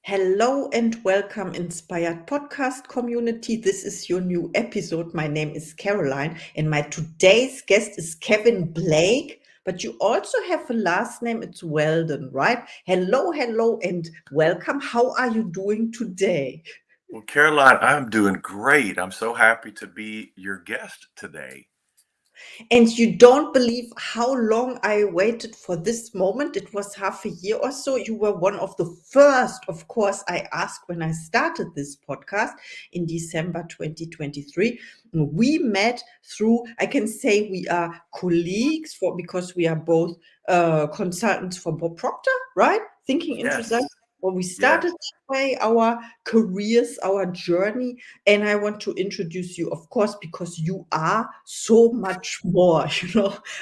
Hello and welcome, Inspired Podcast community. This is your new episode. My name is Caroline, and my today's guest is Kevin Blake. But you also have a last name, it's Weldon, right? Hello, and welcome. How are you doing today? Well, Caroline, I'm doing great. I'm so happy to be your guest today. And you don't believe how long I waited for this moment. It was half a year or so. You were one of the first, of course, I asked when I started this podcast in December 2023. We met through, I can say we are colleagues because we are both consultants for Bob Proctor, right? Thinking Introduction. Yes, Well, we started yes. that way our careers, our journey, and I want to introduce you, of course, because you are so much more,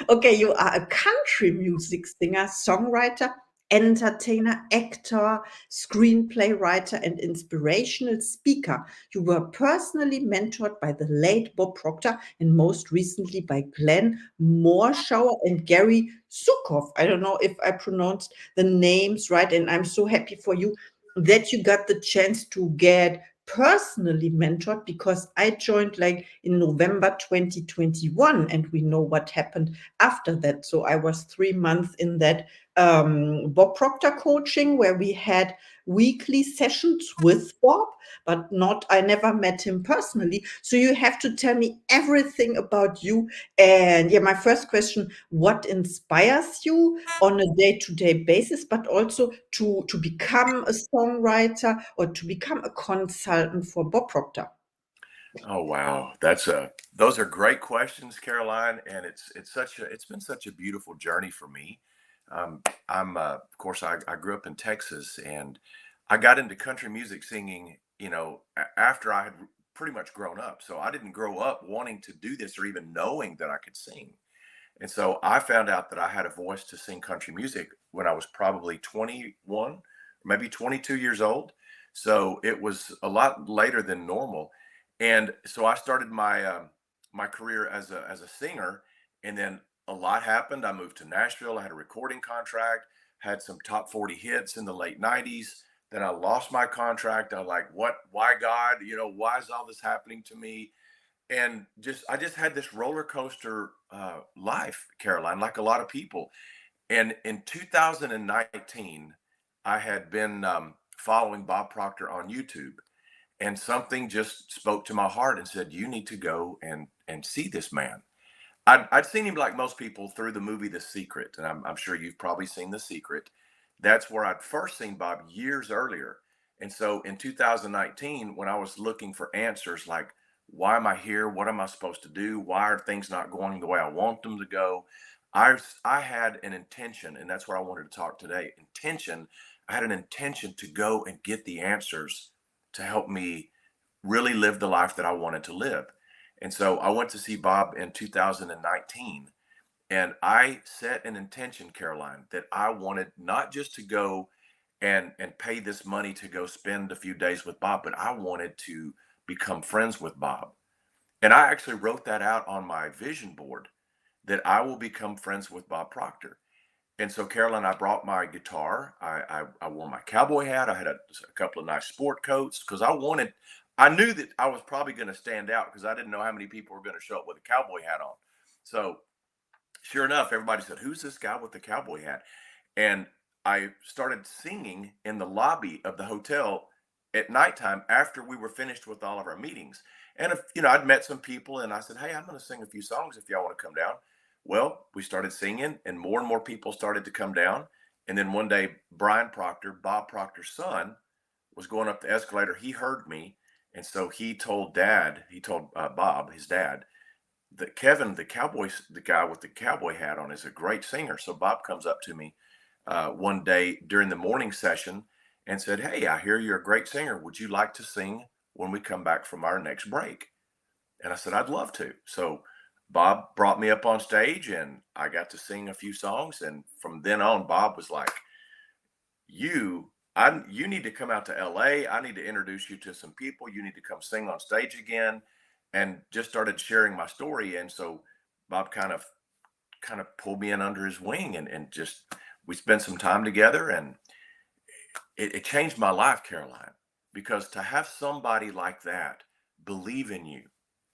Okay, you are a country music singer, songwriter, entertainer, actor, screenplay writer, and inspirational speaker. You were personally mentored by the late Bob Proctor and most recently by Glenn Morshower and Gary Sukov. I don't know if I pronounced the names right, and I'm so happy for you that you got the chance to get personally mentored because I joined like in November 2021 and we know what happened after that. So I was 3 months in that Bob Proctor coaching where we had weekly sessions with Bob, but not, I never met him personally. So you have to tell me everything about you. And yeah, my first question, what inspires you on a day-to-day basis, but also to become a songwriter or to become a consultant for Bob Proctor? Oh wow, those are great questions, Caroline, and it's been such a beautiful journey for me. Of course I grew up in Texas, and I got into country music singing, after I had pretty much grown up. So I didn't grow up wanting to do this or even knowing that I could sing. And so I found out that I had a voice to sing country music when I was probably 21, maybe 22 years old. So it was a lot later than normal. And so I started my career as a singer, and then a lot happened. I moved to Nashville. I had a recording contract, had some top 40 hits in the late 90s. Then I lost my contract. I like, what? Why God? Why is all this happening to me? And I just had this roller coaster life, Caroline, like a lot of people. And in 2019, I had been following Bob Proctor on YouTube, and something just spoke to my heart and said, "You need to go and see this man." I'd seen him like most people through the movie The Secret, and I'm sure you've probably seen The Secret. That's where I'd first seen Bob years earlier. And so in 2019, when I was looking for answers like, why am I here? What am I supposed to do? Why are things not going the way I want them to go? I had an intention, and that's what I wanted to talk today. Intention. I had an intention to go and get the answers to help me really live the life that I wanted to live. And so I went to see Bob in 2019, and I set an intention, Caroline, that I wanted not just to go and pay this money to go spend a few days with Bob, but I wanted to become friends with Bob. And I actually wrote that out on my vision board, that I will become friends with Bob Proctor. And so, Caroline, I brought my guitar. I wore my cowboy hat. I had a couple of nice sport coats because I knew that I was probably going to stand out because I didn't know how many people were going to show up with a cowboy hat on. So, sure enough, everybody said, "Who's this guy with the cowboy hat?" And I started singing in the lobby of the hotel at nighttime after we were finished with all of our meetings. And if I'd met some people, and I said, "Hey, I'm going to sing a few songs if y'all want to come down." Well, we started singing, and more people started to come down. And then one day, Brian Proctor, Bob Proctor's son, was going up the escalator. He heard me, and so he told Bob, his dad, that Kevin, the guy with the cowboy hat on, is a great singer. So Bob comes up to me one day during the morning session and said, "Hey, I hear you're a great singer. Would you like to sing when we come back from our next break?" And I said, "I'd love to." So Bob brought me up on stage, and I got to sing a few songs. And from then on, Bob was like, you need to come out to LA. I need to introduce you to some people. You need to come sing on stage again." And just started sharing my story. And so Bob kind of pulled me in under his wing, and just we spent some time together. And it changed my life, Caroline, because to have somebody like that believe in you,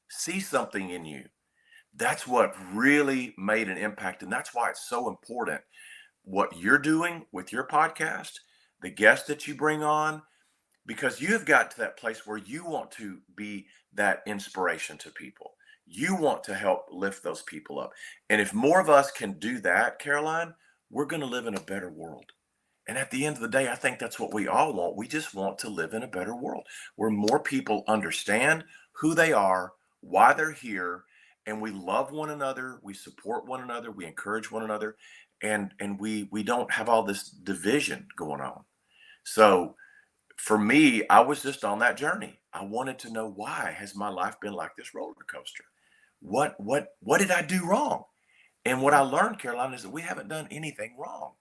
see something in you, that's what really made an impact. And that's why it's so important what you're doing with your podcast, the guests that you bring on, because you have got to that place where you want to be that inspiration to people. You want to help lift those people up. And if more of us can do that, Caroline, we're going to live in a better world. And at the end of the day, I think that's what we all want. We just want to live in a better world where more people understand who they are, why they're here, and we love one another, we support one another, we encourage one another, and we don't have all this division going on. So for me, I was just on that journey. I wanted to know, why has my life been like this roller coaster? What did I do wrong? And what I learned, Caroline, is that we haven't done anything wrong.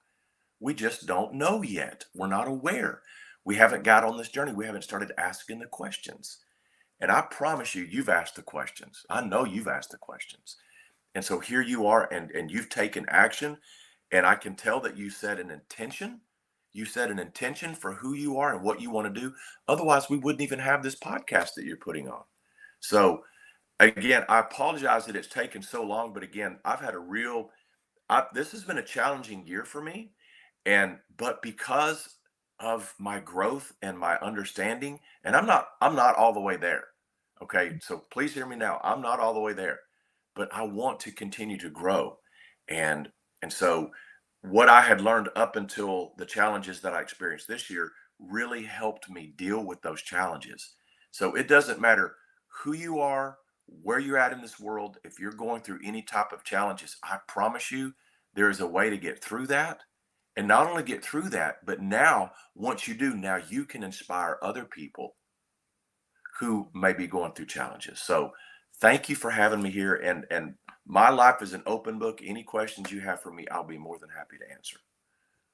We just don't know yet. We're not aware. We haven't got on this journey. We haven't started asking the questions. And I promise you, you've asked the questions. I know you've asked the questions. And so here you are, and you've taken action. And I can tell that you set an intention. You set an intention for who you are and what you want to do. Otherwise, we wouldn't even have this podcast that you're putting on. So again, I apologize that it's taken so long, but again, I've had a real, this has been a challenging year for me. But because of my growth and my understanding, and I'm not all the way there. Okay. So please hear me now. I'm not all the way there, but I want to continue to grow. And so what I had learned up until the challenges that I experienced this year really helped me deal with those challenges. So it doesn't matter who you are, where you're at in this world. If you're going through any type of challenges, I promise you there is a way to get through that. And not only get through that, but now, once you do, now you can inspire other people who may be going through challenges. So thank you for having me here. And my life is an open book. Any questions you have for me, I'll be more than happy to answer.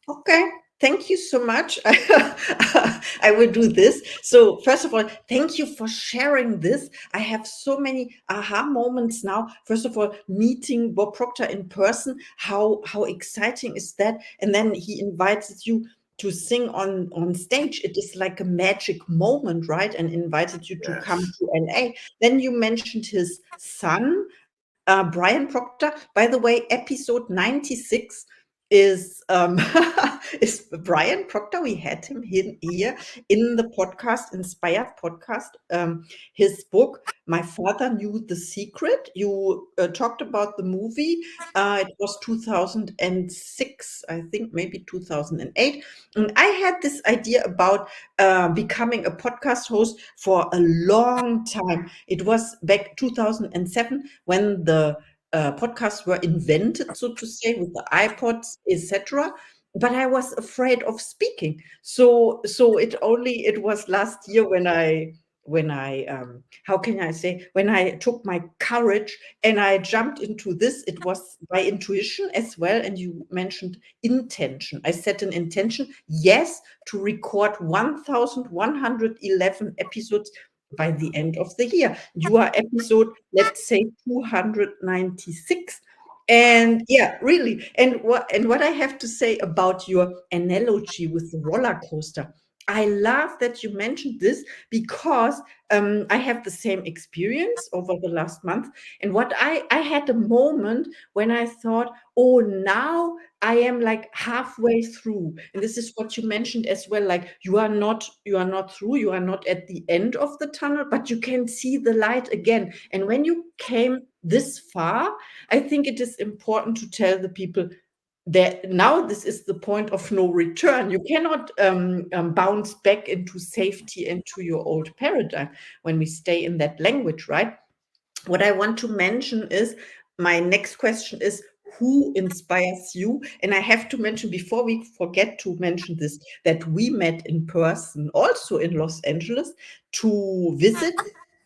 Okay, thank you so much. I will do this. So first of all, thank you for sharing this. I have so many aha moments now. First of all, meeting Bob Proctor in person, how exciting is that? And then he invited you to sing on stage. It is like a magic moment, right? And invited you to come Yes. to LA. Then you mentioned his son, Brian Proctor. By the way, episode 96 is is Brian Proctor. We had him here in the podcast, Inspired podcast. His book, My Father Knew the Secret. You talked about the movie. It was 2006, I think, maybe 2008. And I had this idea about becoming a podcast host for a long time. It was back 2007 when the podcasts were invented, so to say, with the iPods, etc. But I was afraid of speaking. So it was last year when I how can I say, when I took my courage and I jumped into this. It was by intuition as well. And you mentioned intention. I set an intention, yes, to record 1111 episodes by the end of the year. You are episode, let's say, 296. And yeah, really. And what I have to say about your analogy with the roller coaster, I love that you mentioned this because I have the same experience over the last month. And what I had a moment when I thought, oh, now I am like halfway through. And this is what you mentioned as well. Like you are not through, you are not at the end of the tunnel, but you can see the light again. And when you came this far, I think it is important to tell the people that now this is the point of no return. You cannot bounce back into safety and to your old paradigm when we stay in that language, right? What I want to mention is, my next question is, who inspires you? And I have to mention, before we forget to mention this, that we met in person also in Los Angeles to visit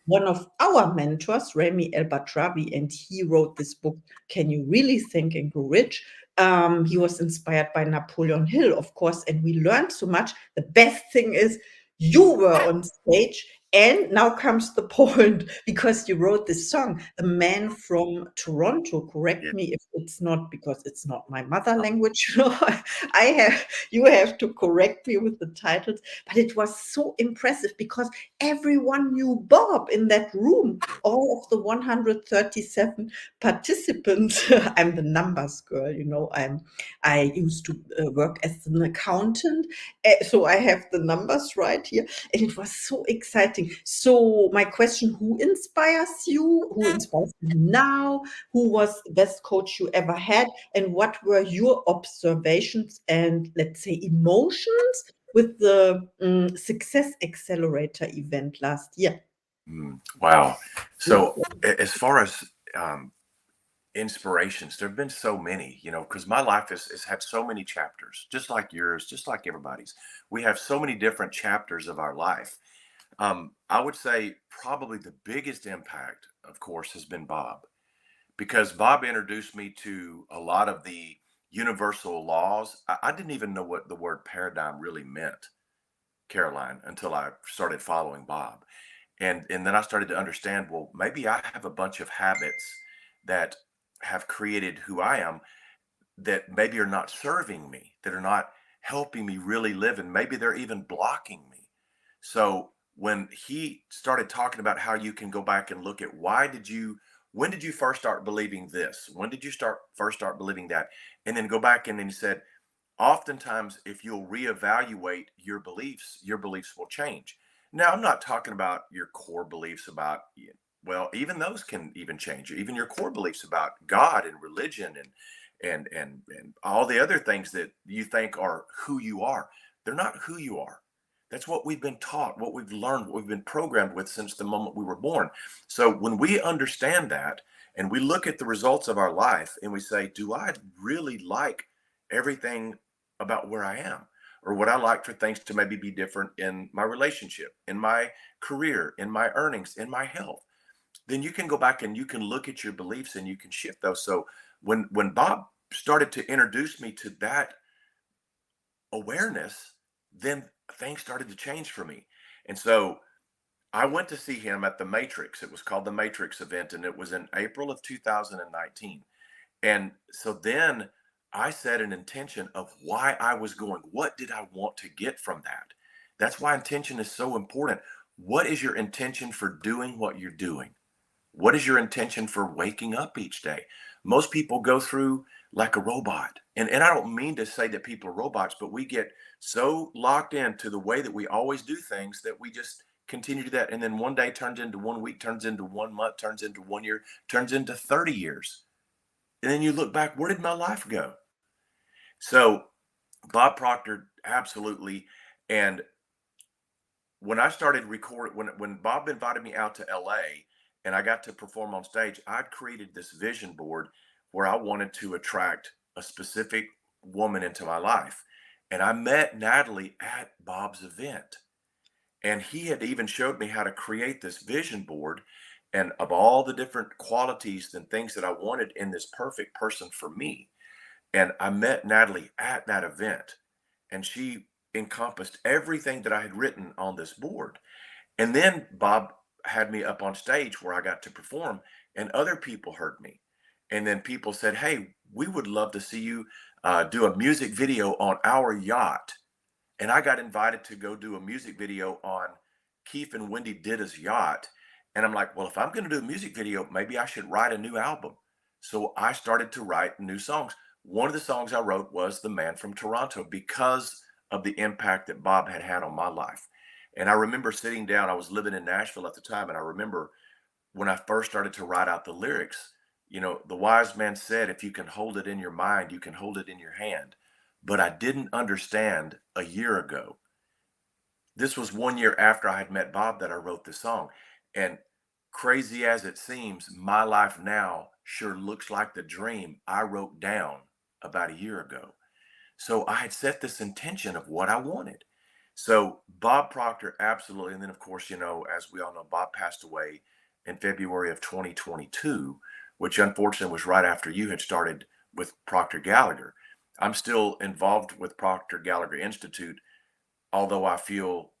one of our mentors, Remy El Batravi, and he wrote this book, Can You Really Think and Grow Rich? He was inspired by Napoleon Hill, of course, and we learned so much. The best thing is, you were on stage And now comes the point, because you wrote this song, a man from Toronto. Yeah. Correct me if it's not, because it's not my mother language. You have to correct me with the titles. But it was so impressive because everyone knew Bob in that room. All of the 137 participants. I'm the numbers girl, I used to work as an accountant, so I have the numbers right here, and it was so exciting. So my question, who inspires you? Who inspires you now? Who was the best coach you ever had? And what were your observations and, let's say, emotions with the Success Accelerator event last year? Wow. So as far as inspirations, there have been so many, because my life has had so many chapters, just like yours, just like everybody's. We have so many different chapters of our life. I would say probably the biggest impact, of course, has been Bob, because Bob introduced me to a lot of the universal laws. I didn't even know what the word paradigm really meant, Caroline, until I started following Bob. And then I started to understand, well, maybe I have a bunch of habits that have created who I am that maybe are not serving me, that are not helping me really live, and maybe they're even blocking me. So when he started talking about how you can go back and look at when did you first start believing this? When did you first start believing that? And then go back, and then he said, oftentimes, if you'll reevaluate your beliefs will change. Now, I'm not talking about your core beliefs about, well, even those can even change. Even your core beliefs about God and religion and all the other things that you think are who you are. They're not who you are. That's what we've been taught, what we've learned, what we've been programmed with since the moment we were born. So when we understand that and we look at the results of our life and we say, do I really like everything about where I am? Or would I like for things to maybe be different in my relationship, in my career, in my earnings, in my health? Then you can go back and you can look at your beliefs and you can shift those. So when Bob started to introduce me to that awareness, then things started to change for me. And so I went to see him at the Matrix. It was called the Matrix event, and it was in April of 2019. And so then I set an intention of why I was going. What did I want to get from that? That's why intention is so important. What is your intention for doing what you're doing? What is your intention for waking up each day? Most people go through like a robot. And I don't mean to say that people are robots, but we get so locked into the way that we always do things that we just continue to do that. And then one day turns into 1 week, turns into 1 month, turns into 1 year, turns into 30 years. And then you look back, where did my life go? So Bob Proctor, absolutely. And when I started recording, when Bob invited me out to LA and I got to perform on stage, I'd created this vision board where I wanted to attract a specific woman into my life. And I met Natalie at Bob's event. And he had even showed me how to create this vision board and of all the different qualities and things that I wanted in this perfect person for me. And I met Natalie at that event, and she encompassed everything that I had written on this board. And then Bob had me up on stage where I got to perform, and other people heard me. And then people said, "Hey, we would love to see you do a music video on our yacht." And I got invited to go do a music video on Keith and Wendy Ditta's yacht. And I'm like, well, if I'm going to do a music video, maybe I should write a new album. So I started to write new songs. One of the songs I wrote was The Man from Toronto because of the impact that Bob had had on my life. And I remember sitting down, I was living in Nashville at the time. And I remember when I first started to write out the lyrics, the wise man said, if you can hold it in your mind, you can hold it in your hand. But I didn't understand a year ago. This was 1 year after I had met Bob that I wrote the song. And crazy as it seems, my life now sure looks like the dream I wrote down about a year ago. So I had set this intention of what I wanted. So Bob Proctor, absolutely. And then, of course, as we all know, Bob passed away in February of 2022, which unfortunately was right after you had started with Proctor Gallagher. I'm still involved with Proctor Gallagher Institute, although I feel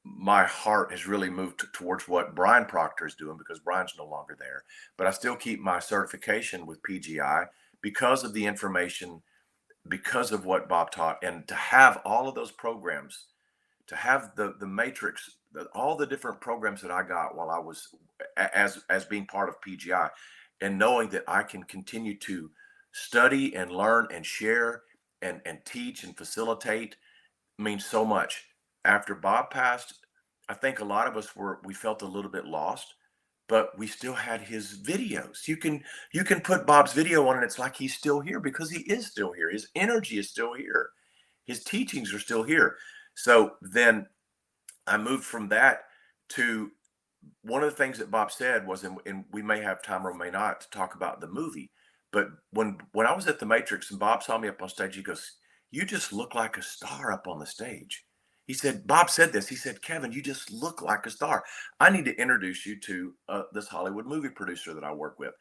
my heart has really moved towards what Brian Proctor is doing, because Brian's no longer there. But I still keep my certification with PGI because of the information, because of what Bob taught, and to have all of those programs, to have the matrix, all the different programs that I got while I was as being part of PGI, and knowing that I can continue to study and learn and share and teach and facilitate means so much. After Bob passed, I think a lot of us we felt a little bit lost, but we still had his videos. You can put Bob's video on and it's like he's still here, because he is still here. His energy is still here. His teachings are still here. So then I moved from that to one of the things that Bob said was, and we may have time or may not to talk about the movie, but when I was at the Matrix and Bob saw me up on stage, he goes, "You just look like a star up on the stage." He said, Bob said this. He said, "Kevin, you just look like a star. I need to introduce you to this Hollywood movie producer that I work with."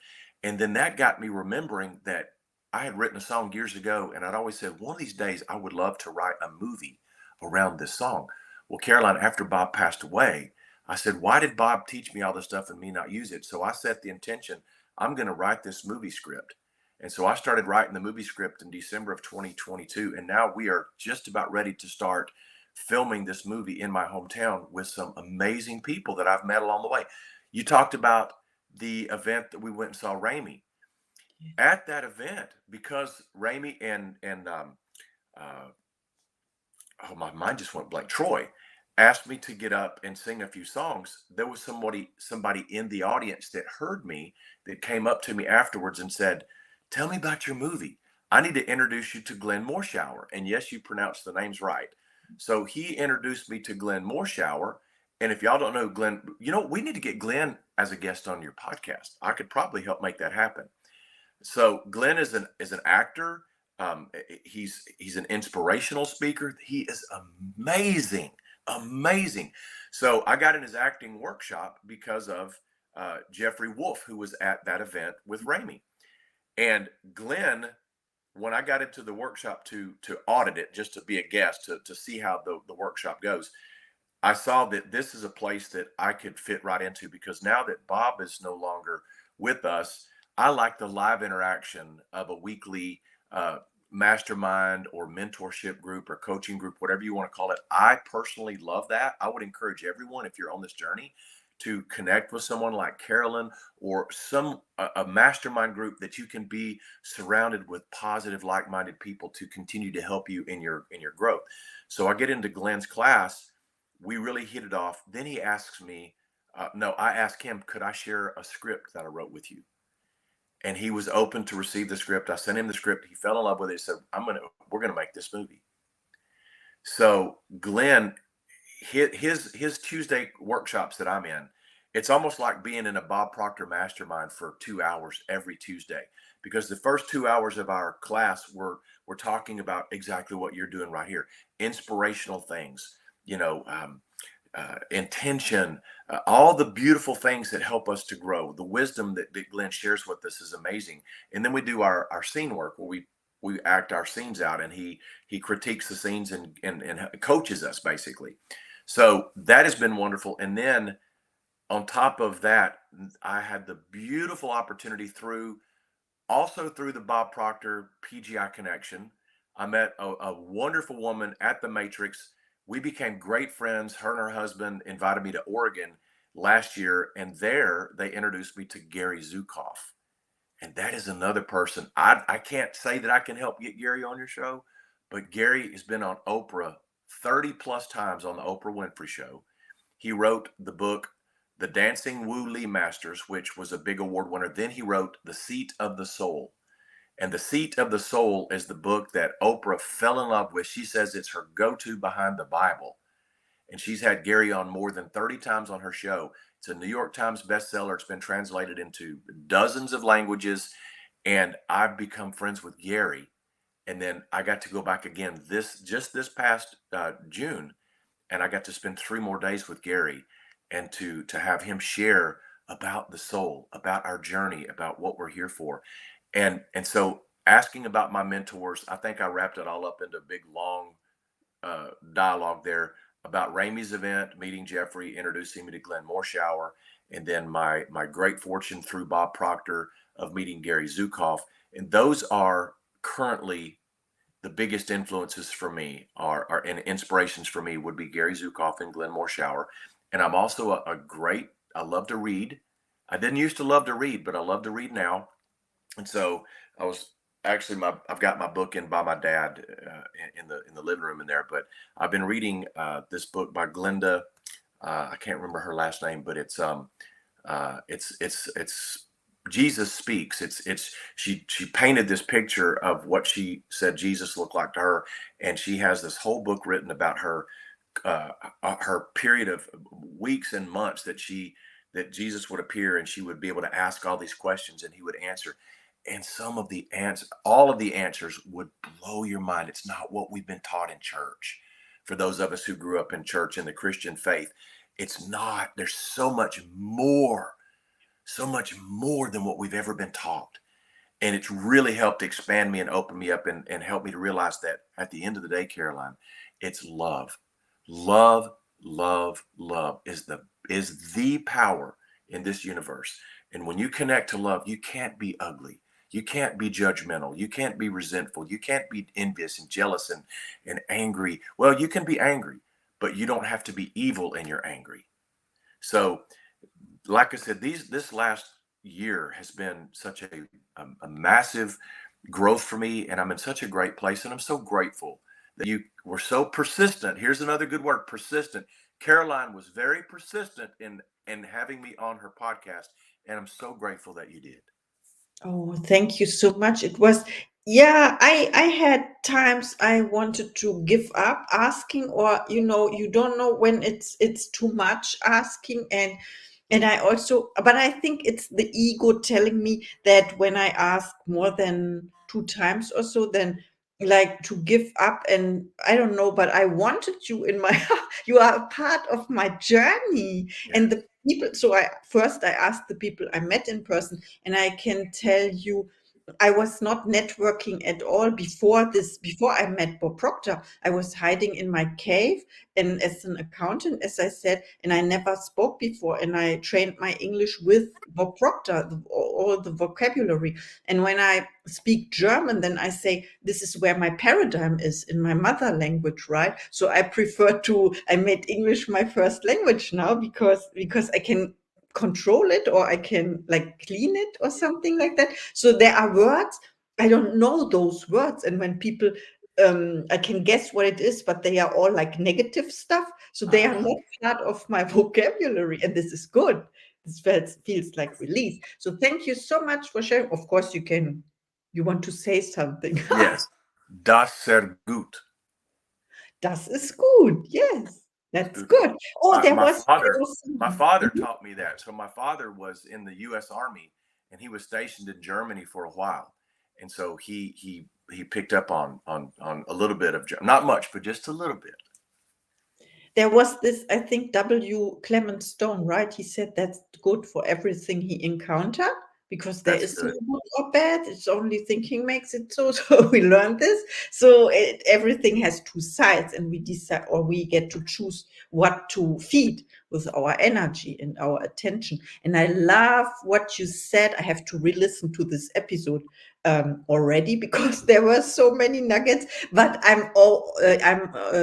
And then that got me remembering that I had written a song years ago, and I'd always said, one of these days I would love to write a movie around this song. Well, Caroline, after Bob passed away, I said, why did Bob teach me all this stuff and me not use it? So I set the intention, I'm going to write this movie script. And so I started writing the movie script in December of 2022. And now we are just about ready to start filming this movie in my hometown with some amazing people that I've met along the way. You talked about the event that we went and saw Raimi. At that event, because Raimi and uh, oh, my mind just went blank. Troy asked me to get up and sing a few songs. There was somebody in the audience that heard me, that came up to me afterwards and said, "Tell me about your movie. I need to introduce you to Glenn Morshower." And yes, you pronounced the names right. So he introduced me to Glenn Morshower. And if y'all don't know Glenn, we need to get Glenn as a guest on your podcast. I could probably help make that happen. So Glenn is an actor. He's an inspirational speaker. He is amazing, amazing. So I got in his acting workshop because of Jeffrey Wolf, who was at that event with Raimi. And Glenn, when I got into the workshop to audit it, just to be a guest, to see how the workshop goes, I saw that this is a place that I could fit right into, because now that Bob is no longer with us, I like the live interaction of a weekly mastermind or mentorship group or coaching group, whatever you want to call it. I personally love that. I would encourage everyone, if you're on this journey, to connect with someone like Carolyn, or a mastermind group that you can be surrounded with positive, like-minded people to continue to help you in your growth. So I get into Glenn's class. We really hit it off. Then he asks me, no, I asked him, could I share a script that I wrote with you? And he was open to receive the script. I sent him the script. He fell in love with it. He said, we're going to make this movie. So Glenn, his Tuesday workshops that I'm in, it's almost like being in a Bob Proctor mastermind for 2 hours every Tuesday, because the first 2 hours of our class we're talking about exactly what you're doing right here, inspirational things, intention, all the beautiful things that help us to grow. The wisdom that Glenn shares with us is amazing. And then we do our scene work, where we act our scenes out, and he critiques the scenes and coaches us basically. So that has been wonderful. And then on top of that, I had the beautiful opportunity through the Bob Proctor PGI connection. I met a wonderful woman at the Matrix. We became great friends. Her and her husband invited me to Oregon last year, and there they introduced me to Gary Zukav. And that is another person. I can't say that I can help get Gary on your show, but Gary has been on Oprah 30 plus times, on the Oprah Winfrey Show. He wrote the book, The Dancing Wu Lee Masters, which was a big award winner. Then he wrote The Seat of the Soul. And The Seat of the Soul is the book that Oprah fell in love with. She says it's her go-to behind the Bible. And she's had Gary on more than 30 times on her show. It's a New York Times bestseller. It's been translated into dozens of languages. And I've become friends with Gary. And then I got to go back again this past June, and I got to spend 3 more days with Gary, and to have him share about the soul, about our journey, about what we're here for. And so asking about my mentors, I think I wrapped it all up into a big long dialogue there. about Ramey's event, meeting Jeffrey, introducing me to Glenn Morshower, and then my great fortune through Bob Proctor of meeting Gary Zukav. And those are currently the biggest influences for me are and inspirations for me would be Gary Zukav and Glenn Morshower. And I'm also I love to read. I didn't used to love to read, but I love to read now. And so I was actually I've got my book in by my dad in the living room in there. But I've been reading this book by Glenda. I can't remember her last name, but it's Jesus Speaks. It's she painted this picture of what she said Jesus looked like to her, and she has this whole book written about her period of weeks and months that Jesus would appear and she would be able to ask all these questions and he would answer. And all of the answers would blow your mind. It's not what we've been taught in church. For those of us who grew up in church in the Christian faith, it's not. There's so much more than what we've ever been taught. And it's really helped expand me and open me up and help me to realize that at the end of the day, Caroline, it's love. Love, love is the power in this universe. And when you connect to love, you can't be ugly. You can't be judgmental. You can't be resentful. You can't be envious and jealous and angry. Well, you can be angry, but you don't have to be evil in your angry. So, like I said, this last year has been such a massive growth for me, and I'm in such a great place, and I'm so grateful that you were so persistent. Here's another good word: persistent. Caroline was very persistent in having me on her podcast, and I'm so grateful that you did. Oh, thank you so much. It was, yeah, I had times I wanted to give up asking, or you don't know when it's too much asking, and I also, but I think it's the ego telling me that when I ask more than two times or so, then like to give up. And I don't know, but I wanted you in my you are a part of my journey. And Yes. the people, so I asked the people I met in person, and I can tell you, I was not networking at all before this. Before I met Bob Proctor, I was hiding in my cave and as an accountant, as I said, and I never spoke before. And I trained my English with Bob Proctor, all the vocabulary. And when I speak German, then I say this is where my paradigm is in my mother language, right? So I made English my first language now because I can control it, or I can like clean it or something like that. So there are words I don't know those words, and when people I can guess what it is, but they are all like negative stuff, so they are Uh-huh. not part of my vocabulary, and this is good. This feels like release. So thank you so much for sharing. Of course, you want to say something. Yes. Das sehr gut. Das ist gut. Yes, that's good. Oh, My, there my was there father, was my some, father mhm. taught me that. So my father was in the U.S. Army, and he was stationed in Germany for a while, and so he picked up on a little bit of not much, but just a little bit. There was this, I think, W. Clement Stone, right? He said that's good for everything he encountered because there That's is no good. good or bad. It's only thinking makes it so. So we learned this. So everything has two sides, and we decide, or we get to choose what to feed with our energy and our attention. And I love what you said. I have to re-listen to this episode already because there were so many nuggets. But I'm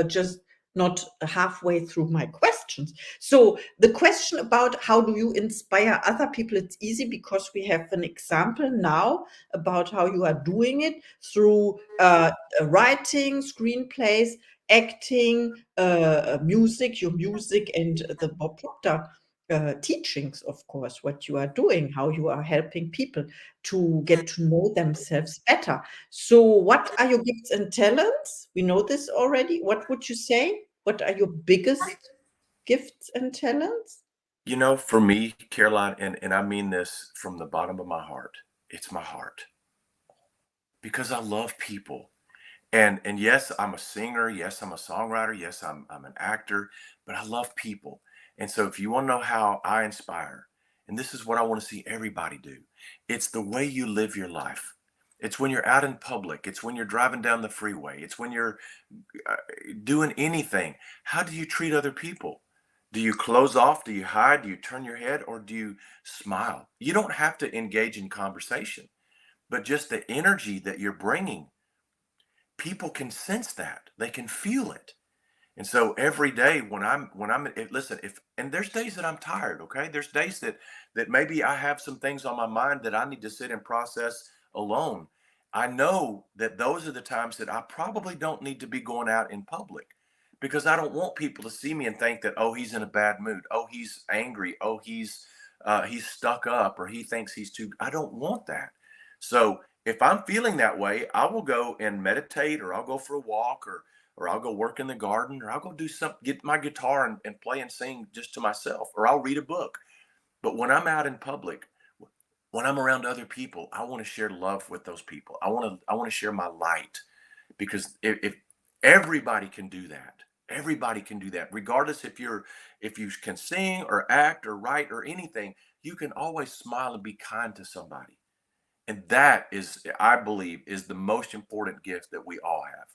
just not halfway through my questions. So the question about how do you inspire other people, it's easy because we have an example now about how you are doing it through writing, screenplays, acting, your music, and the Bob Proctor teachings, of course, what you are doing, how you are helping people to get to know themselves better. So, what are your gifts and talents? We know this already. What would you say? What are your biggest gifts and talents? For me, Caroline, and I mean this from the bottom of my heart, it's my heart because I love people. And yes, I'm a singer. Yes, I'm a songwriter. Yes, I'm an actor, but I love people. And so if you want to know how I inspire, and this is what I want to see everybody do, it's the way you live your life. It's when you're out in public. It's when you're driving down the freeway. It's when you're uh, doing anything. How do you treat other people? Do you close off? Do you hide? Do you turn your head? Or do you smile? You don't have to engage in conversation, but just the energy that you're bringing, people can sense that. They can feel it. And so every day listen, if and there's days that I'm tired, okay? There's days that maybe I have some things on my mind that I need to sit and process alone. I know that those are the times that I probably don't need to be going out in public because I don't want people to see me and think that, oh, he's in a bad mood, oh, he's angry, oh, he's stuck up, or he thinks he's too. I don't want that. So if I'm feeling that way, I will go and meditate, or I'll go for a walk, or I'll go work in the garden, or I'll go do something, get my guitar and play and sing just to myself, or I'll read a book. But when I'm out in public, when I'm around other people, I want to share love with those people. I want to share my light, because if everybody can do that, everybody can do that, regardless if you can sing or act or write or anything, you can always smile and be kind to somebody. And that is, I believe, is the most important gift that we all have.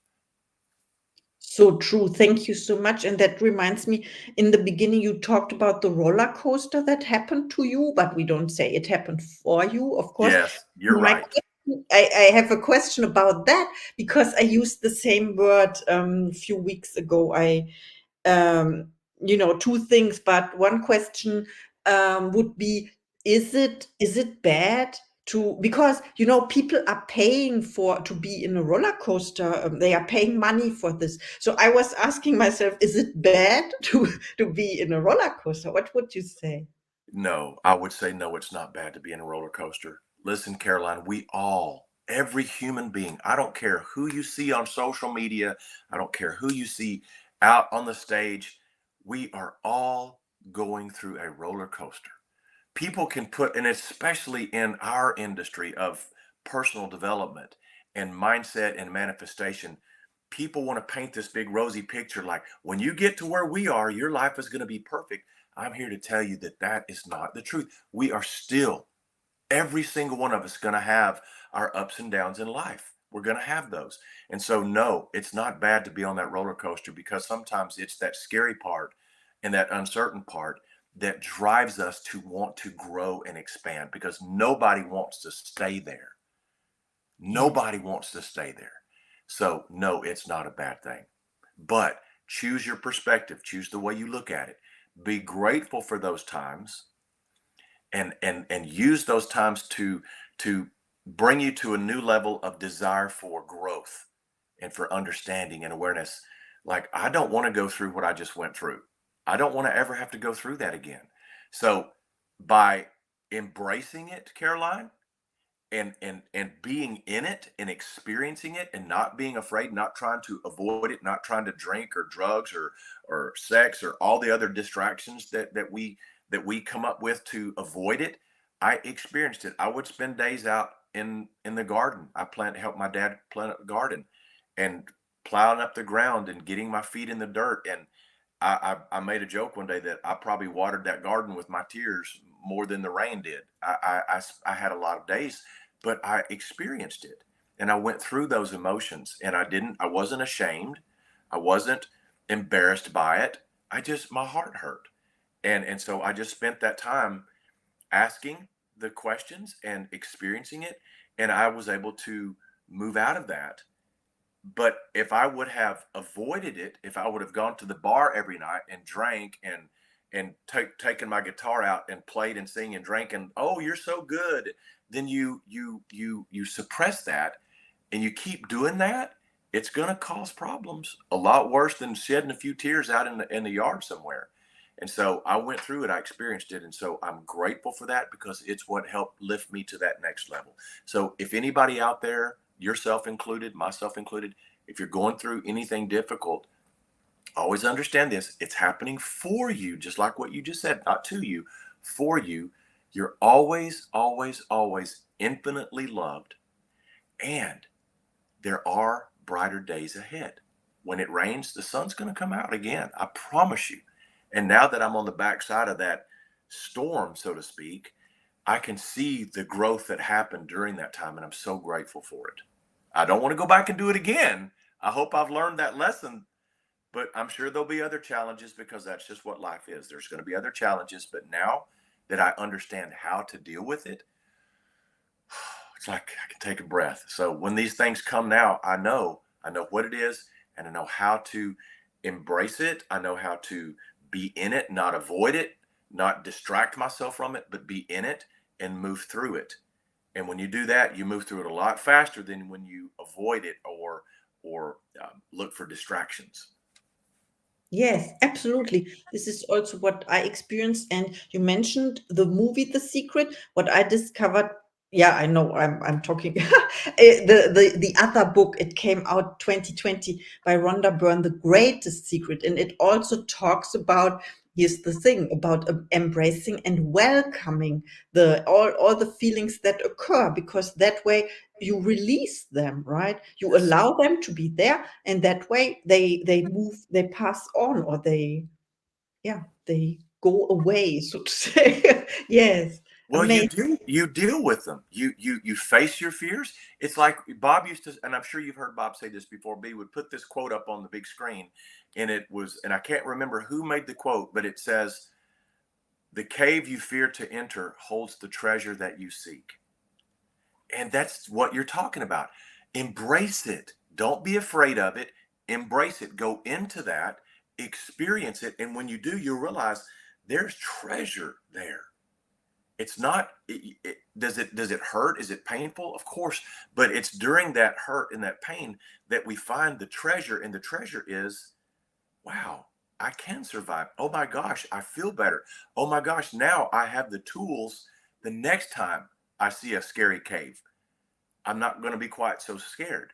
So true. Thank you so much. And that reminds me, in the beginning, you talked about the roller coaster that happened to you, but we don't say it happened for you, of course. Yes, you're My right. question, I have a question about that because I used the same word a few weeks ago. Um, two things, but one question would be, is it bad to, because people are paying for to be in a roller coaster, they are paying money for this. So I was asking myself, is it bad to be in a roller coaster? What would you say? No, I would say no, it's not bad to be in a roller coaster. Listen, Caroline, every human being, I don't care who you see on social media, I don't care who you see out on the stage, we are all going through a roller coaster. People can put, and especially in our industry of personal development and mindset and manifestation, people want to paint this big rosy picture like, when you get to where we are, your life is going to be perfect. I'm here to tell you that that is not the truth. We are still, every single one of us, going to have our ups and downs in life. We're going to have those. And so, no, it's not bad to be on that roller coaster, because sometimes it's that scary part and that uncertain part that drives us to want to grow and expand, because nobody wants to stay there. Yes. Nobody wants to stay there. So, no, it's not a bad thing. But choose your perspective, choose the way you look at it. Be grateful for those times, and use those times to bring you to a new level of desire for growth and for understanding and awareness. Like, I don't want to go through what I just went through. I don't want to ever have to go through that again. So by embracing it, Caroline, and being in it and experiencing it and not being afraid, not trying to avoid it, not trying to drink or drugs or sex or all the other distractions that we come up with to avoid it, I experienced it. I would spend days out in the garden. I help my dad plant a garden, and plowing up the ground and getting my feet in the dirt. And I made a joke one day that I probably watered that garden with my tears more than the rain did. I had a lot of days, but I experienced it, and I went through those emotions, and I wasn't ashamed. I wasn't embarrassed by it. My heart hurt. And so I just spent that time asking the questions and experiencing it, and I was able to move out of that. But if I would have avoided it, if I would have gone to the bar every night and drank and taken my guitar out and played and sing and drank, and, oh, you're so good, then you suppress that, and you keep doing that, it's going to cause problems a lot worse than shedding a few tears out in the yard somewhere. And so I went through it, I experienced it, and so I'm grateful for that, because it's what helped lift me to that next level. So if anybody out there, yourself included, myself included, if you're going through anything difficult, always understand this: it's happening for you, just like what you just said, not to you, for you. You're always, always, always infinitely loved, and there are brighter days ahead. When it rains, the sun's going to come out again. I promise you. And now that I'm on the backside of that storm, so to speak, I can see the growth that happened during that time, and I'm so grateful for it. I don't want to go back and do it again. I hope I've learned that lesson, but I'm sure there'll be other challenges because that's just what life is. There's going to be other challenges, but now that I understand how to deal with it, it's like I can take a breath. So when these things come now, I know what it is, and I know how to embrace it. I know how to be in it, not avoid it, not distract myself from it, but be in it and move through it. And when you do that, you move through it a lot faster than when you avoid it or look for distractions. Yes, absolutely. This is also what I experienced. And you mentioned the movie The Secret. What I discovered, yeah, I know I'm talking the other book, it came out 2020 by Rhonda Byrne, The Greatest Secret. And it also talks about, here's the thing, about embracing and welcoming the all the feelings that occur, because that way you release them, right? You Yes. allow them to be there, and that way they move, they pass on, or they, yeah, they go away, so to say. Yes, Well, amazing. you deal with them. You face your fears. It's like Bob used to, and I'm sure you've heard Bob say this before. B would put this quote up on the big screen, and it was, and I can't remember who made the quote, but it says, "The cave you fear to enter holds the treasure that you seek." And that's what you're talking about. Embrace it. Don't be afraid of it. Embrace it. Go into that, experience it, and when you do, you'll realize there's treasure there. It's not does it hurt? Is it painful? Of course, but it's during that hurt and that pain that we find the treasure, and the treasure is, wow, I can survive. Oh my gosh, I feel better. Oh my gosh, now I have the tools. The next time I see a scary cave, I'm not going to be quite so scared.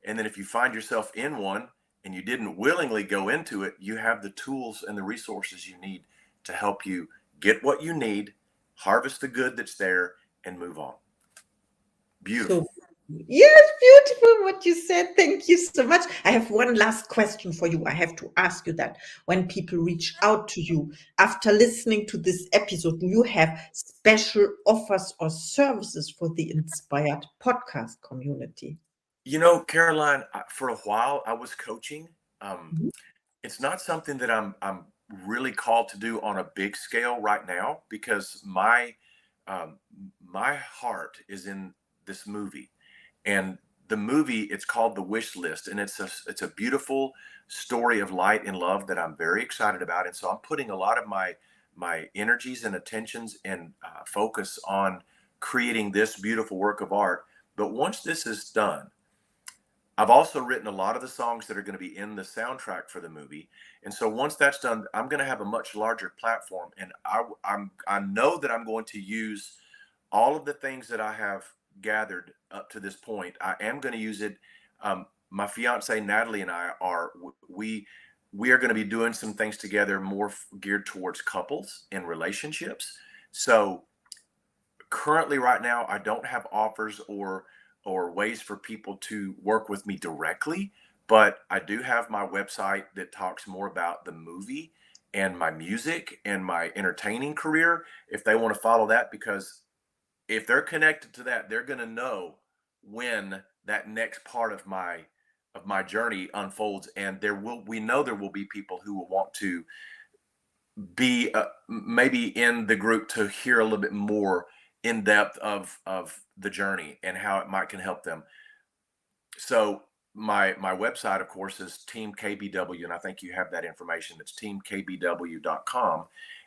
And then if you find yourself in one and you didn't willingly go into it, you have the tools and the resources you need to help you get what you need, harvest the good that's there, and move on. So, Beautiful. yes, beautiful what you said. Thank you so much. I have one last question for you. I have to ask you that when people reach out to you after listening to this episode, do you have special offers or services for the Inspired podcast community? Caroline, for a while I was coaching. Um, Mhm. it's not something that I'm really called to do on a big scale right now because um, my heart is in this movie, and the movie, it's called The Wish List, and it's a beautiful story of light and love that I'm very excited about. And so I'm putting a lot of my energies and attentions and focus on creating this beautiful work of art. But once this is done, I've also written a lot of the songs that are going to be in the soundtrack for the movie. And so once that's done, I'm going to have a much larger platform, and I know that I'm going to use all of the things that I have gathered up to this point. I am going to use it. My fiance Natalie and I are we are going to be doing some things together more geared towards couples and relationships. So currently, right now, I don't have offers or ways for people to work with me directly, but I do have my website that talks more about the movie and my music and my entertaining career if they want to follow that, because if they're connected to that, they're going to know when that next part of my journey unfolds. And we know there will be people who will want to be maybe in the group to hear a little bit more in depth of the journey and how it might can help them. So my website, of course, is Team KBW, and I think you have that information. It's teamkbw.com,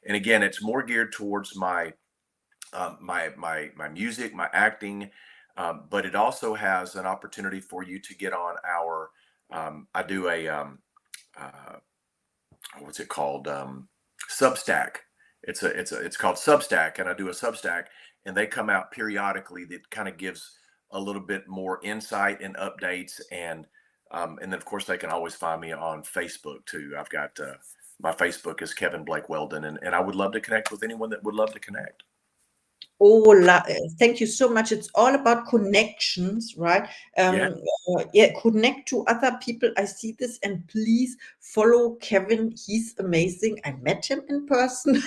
and again, it's more geared towards my music, my acting, but it also has an opportunity for you to get on our. I do a uh, what's it called? Substack. It's called Substack, and I do a Substack, and they come out periodically. That kind of gives a little bit more insight and updates, and then of course they can always find me on Facebook too. I've got my Facebook is Kevin Blake Weldon, and I would love to connect with anyone that would love to connect. Oh, thank you so much. It's all about connections, right? Yeah. Yeah, connect to other people. I see this, and please follow Kevin. He's amazing. I met him in person.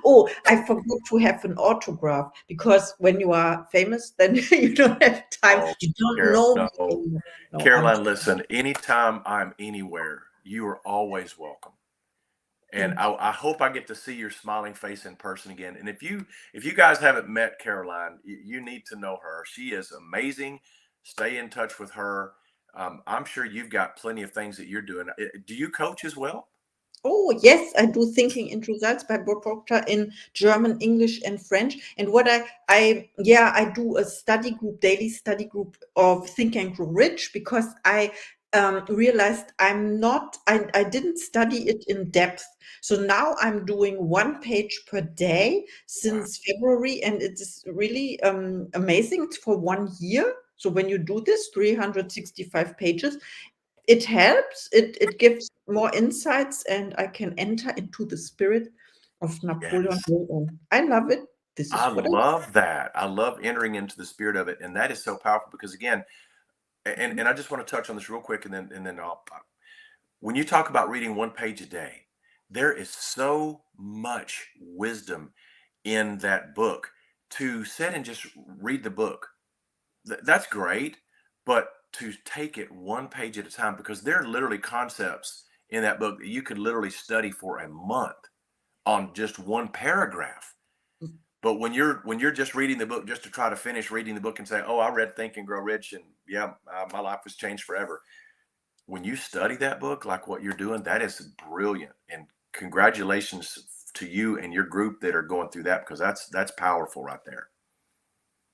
Oh, I forgot to have an autograph because when you are famous, then you don't have time. Oh, You don't Carol, know me no. anymore. No, I'm Caroline, listen, anytime I'm anywhere, you are always welcome. And thank you. I hope I get to see your smiling face in person again. And if you guys haven't met Caroline, you need to know her. She is amazing. Stay in touch with her. I'm sure you've got plenty of things that you're doing. Do you coach as well? Oh, yes, I do Thinking into Results by Proctor in German, English, and French. And what I do a study group, daily study group of Think and Grow Rich because I realized I didn't study it in depth. So now I'm doing 1 page per day Wow. since February, and it is really amazing. It's for 1 year. So when you do this, 365 pages, it helps. It gives more insights, and I can enter into the spirit of Napoleon Yes. Hill. I love it. This I is what I love that. I love entering into the spirit of it. And that is so powerful because again, and I just want to touch on this real quick and then when you talk about reading 1 page a day, there is so much wisdom in that book. To sit and just read the book, that's great, but to take it 1 page at a time, because there are literally concepts in that book that you could literally study for a month on just one paragraph. But when you're just reading the book just to try to finish reading the book and say, "Oh, I read Think and Grow Rich, and yeah, my life was changed forever." When you study that book like what you're doing, that is brilliant. And congratulations to you and your group that are going through that, because that's powerful right there.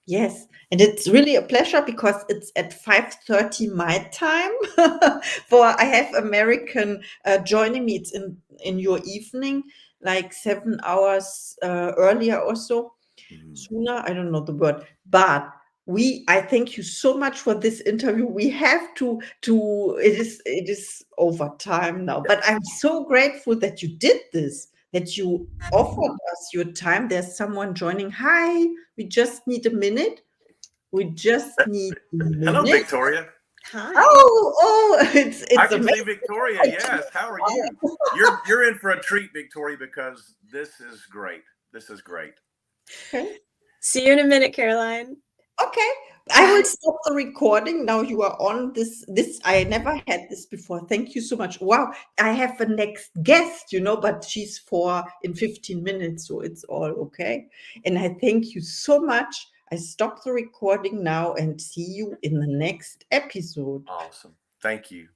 Yes, and it's really a pleasure because it's at 5:30 my time. For I have American joining me. It's in your evening, like 7 hours earlier or so. Mhm. Sooner, I don't know the word, but I thank you so much for this interview. We have to it is over time now, but I'm so grateful that you did this, that you offered us your time. There's someone joining. Hi, we just need a minute. We just need a Hello, minute. Victoria. Hi. Oh, I it's can see amazing. Victoria. Yes. How are you? You're in for a treat, Victoria, because this is great. This is great. Okay. See you in a minute, Caroline. Okay, I will Bye. stop the recording. Now you are on this. I never had this before. Thank you so much. Wow, I have a next guest, but she's in 15 minutes, so it's all okay. And I thank you so much. I stop the recording now and see you in the next episode. Awesome. Thank you.